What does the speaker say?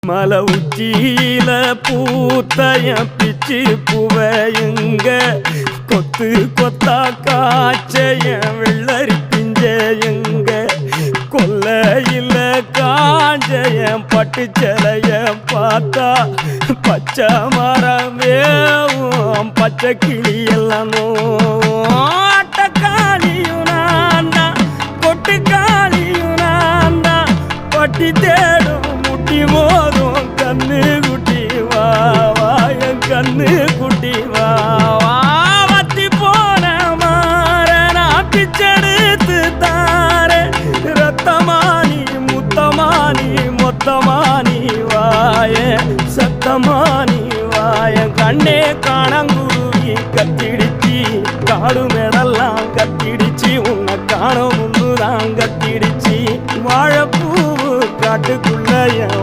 மலை உச்சியில பூத்தைய பிச்சு புவையுங்க கொத்து கொத்தா காய்ச்சைய வெள்ளரி பிஞ்சையுங்க கொல்லையில காஞ்சைய பட்டு சிலைய பார்த்தா பச்சை மரமேவும் பச்சை கிளி எல்லாம் ஆட்டக்காளியும் நான் தான் கொட்டுக்காளியும் நான் தான் பட்டி தேடும் முட்டி மோதும் கண்ணு குட்டி வா வா என் கண்ணு குட்டி வா வா வத்தி போன மாற நான் பிச்செடுத்து தார ரத்தமானி முத்தமானி மொத்தமானி வாய சத்தமானி வாய கண்ணே காணங்குருவி கத்திடுச்சி காடு மேடெல்லாம் கத்திடுச்சி உன்னை காண முன்னுதான் கத்திடுச்சி வாழைப்பூ காட்டுக்குள்ள என்